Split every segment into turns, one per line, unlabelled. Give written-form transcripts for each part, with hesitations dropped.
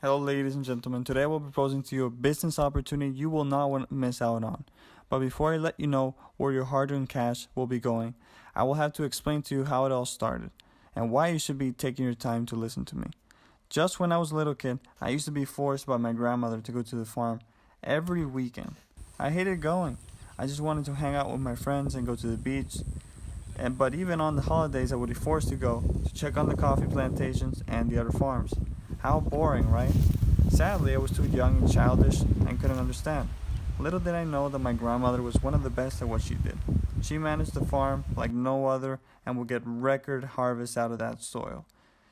Hello, ladies and gentlemen. Today I will be proposing to you a business opportunity you will not want to miss out on. But before I let you know where your hard-earned cash will be going, I will have to explain to you how it all started and why you should be taking your time to listen to me. Just when I was a little kid, I used to be forced by my grandmother to go to the farm every weekend. I hated going. I just wanted to hang out with my friends and go to the beach. But even on the holidays, I would be forced to go to check on the coffee plantations and the other farms. How boring, right? Sadly, I was too young and childish and couldn't understand. Little did I know that my grandmother was one of the best at what she did. She managed the farm like no other and would get record harvests out of that soil.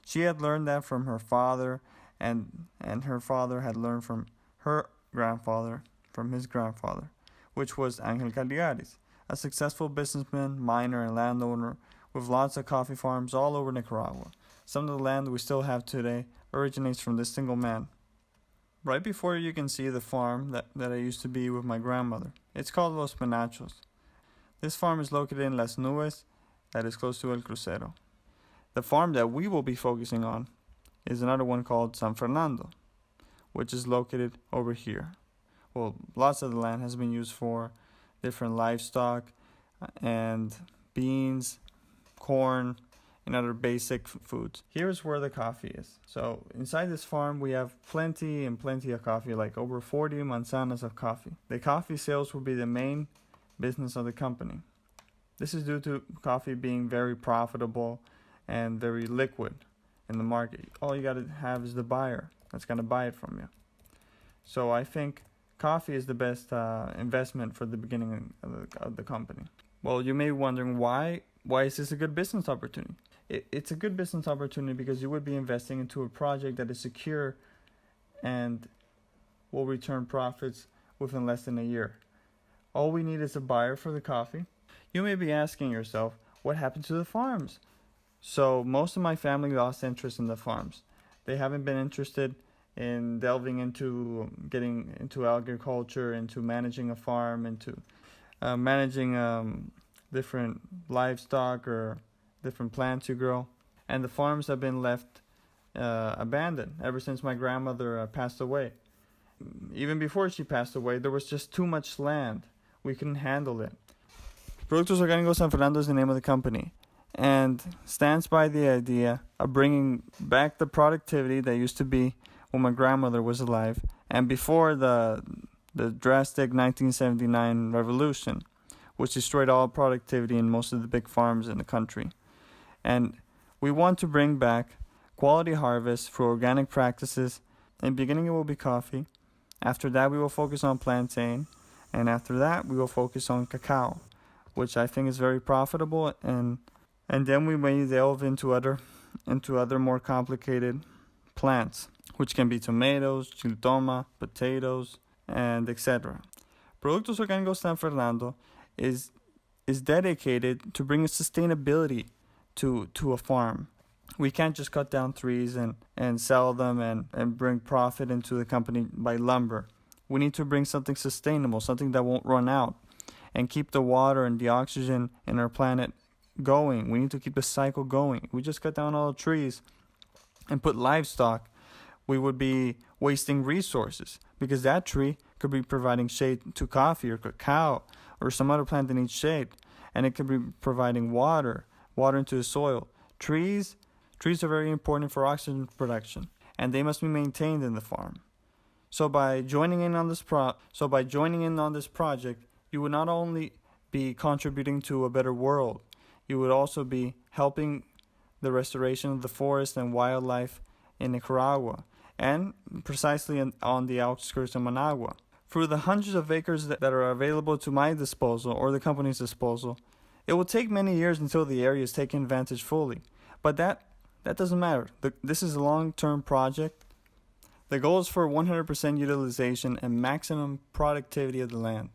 She had learned that from her father, and her father had learned from her grandfather, from his grandfather, which was Angel Caligaris, a successful businessman, miner, and landowner with lots of coffee farms all over Nicaragua. Some of the land we still have today originates from this single man. Right before you can see the farm that I used to be with my grandmother. It's called Los Penachos. This farm is located in Las Nubes, that is close to El Crucero. The farm that we will be focusing on is another one called San Fernando, which is located over here. Well, lots of the land has been used for different livestock and beans, corn, and other basic foods. Here's where the coffee is. So inside this farm we have plenty of coffee, like over 40 manzanas of coffee. The coffee sales will be the main business of the company. This is due to coffee being very profitable and very liquid in the market. All you gotta have is the buyer that's gonna buy it from you. So I think coffee is the best investment for the beginning of the company. Well, you may be wondering why is this a good business opportunity? It's a good business opportunity because you would be investing into a project that is secure and will return profits within less than a year. All we need is a buyer for the coffee. You may be asking yourself, what happened to the farms? So most of my family lost interest in the farms. They haven't been interested in delving into getting into agriculture, into managing a farm, into managing different livestock or different plants you grow. And the farms have been left abandoned ever since my grandmother passed away. Even before she passed away, there was just too much land. We couldn't handle it. Productos Organicos San Fernando is the name of the company and stands by the idea of bringing back the productivity that used to be when my grandmother was alive and before the drastic 1979 revolution, which destroyed all productivity in most of the big farms in the country. And we want to bring back quality harvest for organic practices. In the beginning it will be coffee. After that we will focus on plantain. And after that we will focus on cacao, which I think is very profitable. And then we may delve into other more complicated plants, which can be tomatoes, chiltoma, potatoes, and etc. Productos Organicos San Fernando is dedicated to bringing sustainability to a farm. We can't just cut down trees and sell them and bring profit into the company by lumber. We need to bring something sustainable, something that won't run out, and keep the water and the oxygen in our planet going. We need to keep the cycle going. We just cut down all the trees and put livestock, we would be wasting resources because that tree could be providing shade to coffee or cacao or some other plant that needs shade, and it could be providing water into the soil. Trees are very important for oxygen production, and they must be maintained in the farm. So by joining in on this project, you would not only be contributing to a better world, you would also be helping the restoration of the forest and wildlife in Nicaragua, and precisely on the outskirts of Managua. Through the hundreds of acres that are available to my disposal or the company's disposal, it will take many years until the area is taken advantage fully. But that doesn't matter. This is a long-term project. The goal is for 100% utilization and maximum productivity of the land.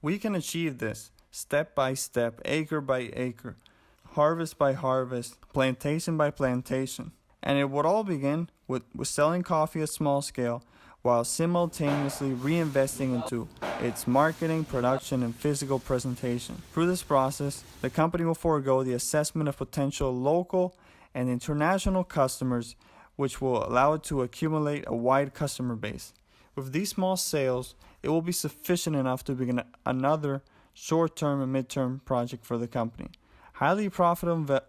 We can achieve this step by step, acre by acre, harvest by harvest, plantation by plantation. And it would all begin with selling coffee at small scale while simultaneously reinvesting into its marketing, production, and physical presentation. Through this process, the company will forego the assessment of potential local and international customers which will allow it to accumulate a wide customer base. With these small sales, it will be sufficient enough to begin another short-term and mid-term project for the company. Highly profitable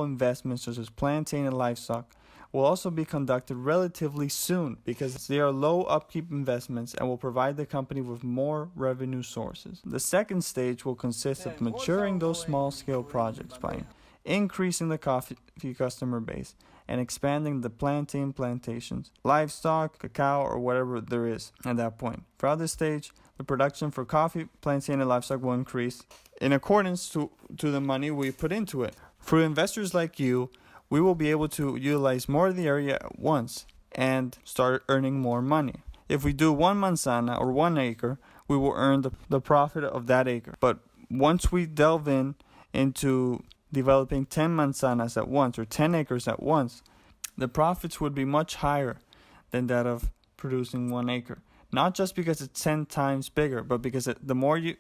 investments such as plantain and livestock will also be conducted relatively soon because they are low upkeep investments and will provide the company with more revenue sources. The second stage will consist of maturing those small-scale projects by increasing the coffee customer base and expanding the plantain plantations, livestock, cacao, or whatever there is at that point. Throughout this stage, the production for coffee, plantain, and livestock will increase in accordance to the money we put into it. For investors like you, we will be able to utilize more of the area at once and start earning more money. If we do 1 manzana or 1 acre, we will earn the profit of that acre. But once we delve into developing 10 manzanas at once or 10 acres at once, the profits would be much higher than that of producing 1 acre. Not just because it's 10 times bigger, but because the more you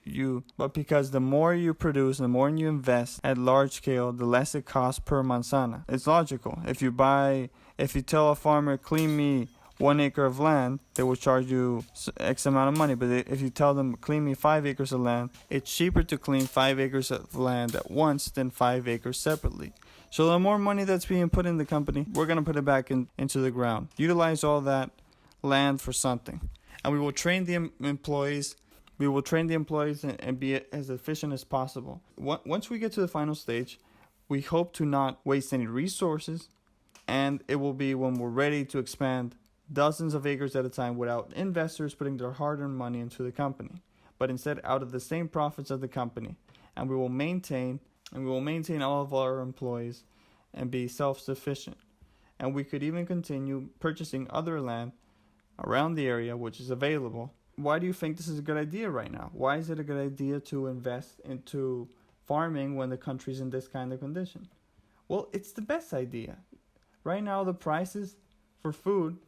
produce, the more you invest at large scale, the less it costs per manzana. It's logical. If you tell a farmer, clean me 1 acre of land, they will charge you X amount of money. But if you tell them, clean me 5 acres of land, it's cheaper to clean 5 acres of land at once than 5 acres separately. So the more money that's being put in the company, we're going to put it back into the ground. Utilize all that land for something. And we will train the employees. We will train the employees and be as efficient as possible. Once we get to the final stage, we hope to not waste any resources. And it will be when we're ready to expand dozens of acres at a time without investors putting their hard-earned money into the company, but instead out of the same profits of the company. And we will maintain all of our employees and be self-sufficient. And we could even continue purchasing other land around the area which is available. Why do you think this is a good idea right now? Why is it a good idea to invest into farming when the country's in this kind of condition? Well, it's the best idea. Right now the prices for food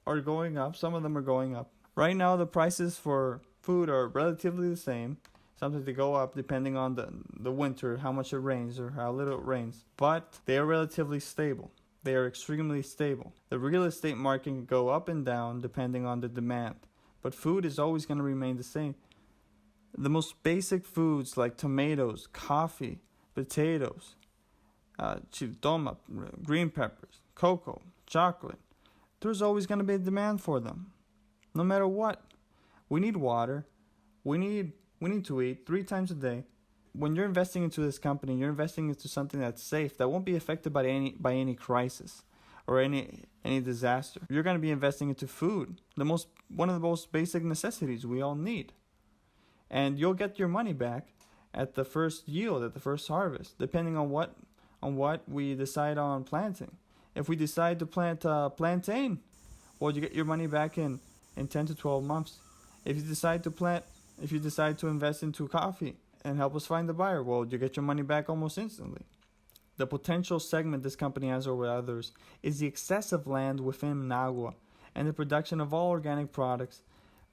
are going up. Some of them are going up. Right now the prices for food are relatively the same. Sometimes they go up depending on the winter, how much it rains or how little it rains. But they are relatively stable. They are extremely stable. The real estate market can go up and down depending on the demand. But food is always going to remain the same. The most basic foods like tomatoes, coffee, potatoes, chiltoma, green peppers, cocoa, chocolate, there's always going to be a demand for them. No matter what. We need water. We need to eat 3 times a day. When you're investing into this company, you're investing into something that's safe, that won't be affected by any crisis or any disaster. You're going to be investing into food, one of the most basic necessities we all need. And you'll get your money back at the first yield, at the first harvest, depending on what we decide on planting. If we decide to plant plantain, well, you get your money back in 10 to 12 months. If you decide to invest into coffee and help us find the buyer, well, you get your money back almost instantly. The potential segment this company has over others is the excessive land within Managua and the production of all organic products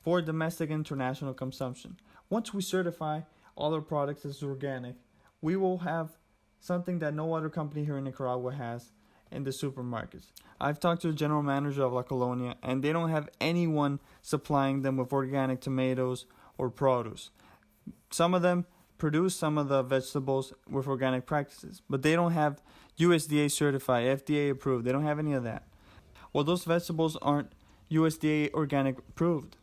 for domestic and international consumption. Once we certify all our products as organic, we will have something that no other company here in Nicaragua has in the supermarkets. I've talked to the general manager of La Colonia, and they don't have anyone supplying them with organic tomatoes or produce. Some of them produce some of the vegetables with organic practices, but they don't have USDA certified, FDA approved. They don't have any of that. Well, those vegetables aren't USDA organic approved.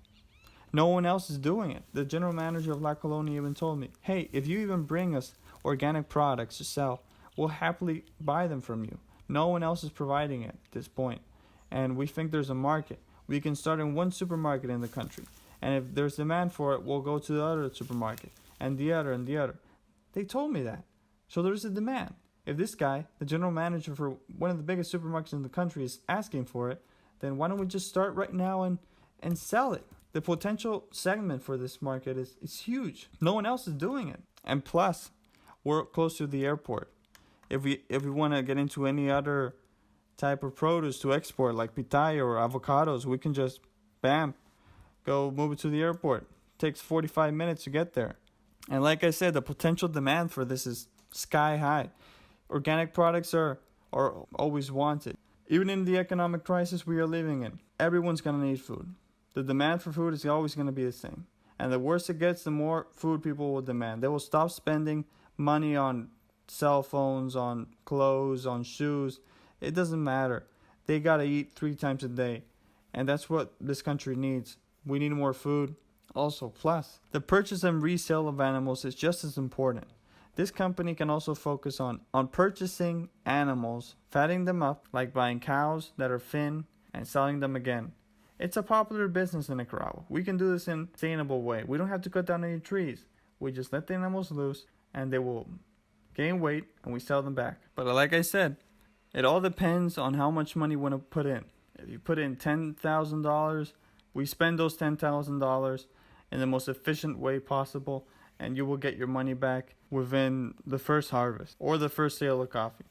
No one else is doing it. The general manager of La Colonia even told me, hey, if you even bring us organic products to sell, we'll happily buy them from you. No one else is providing it at this point. And we think there's a market. We can start in one supermarket in the country. And if there's demand for it, we'll go to the other supermarket. And the other, and the other. They told me that. So there's a demand. If this guy, the general manager for one of the biggest supermarkets in the country, is asking for it, then why don't we just start right now and sell it? The potential segment for this market is huge. No one else is doing it. And plus, we're close to the airport. If we want to get into any other type of produce to export, like pitaya or avocados, we can just, bam, go move it to the airport. It takes 45 minutes to get there. And like I said, the potential demand for this is sky high. Organic products are or always wanted. Even in the economic crisis we are living in, everyone's going to need food. The demand for food is always going to be the same. And the worse it gets, the more food people will demand. They will stop spending money on cell phones, on clothes, on shoes. It doesn't matter. They got to eat 3 times a day. And that's what this country needs. We need more food. Also, plus, the purchase and resale of animals is just as important. This company can also focus on purchasing animals, fatting them up, like buying cows that are thin and selling them again. It's a popular business in Nicaragua. We can do this in a sustainable way. We don't have to cut down any trees. We just let the animals loose and they will gain weight and we sell them back. But like I said, it all depends on how much money you want to put in. If you put in $10,000, we spend those $10,000 in the most efficient way possible, and you will get your money back within the first harvest or the first sale of coffee.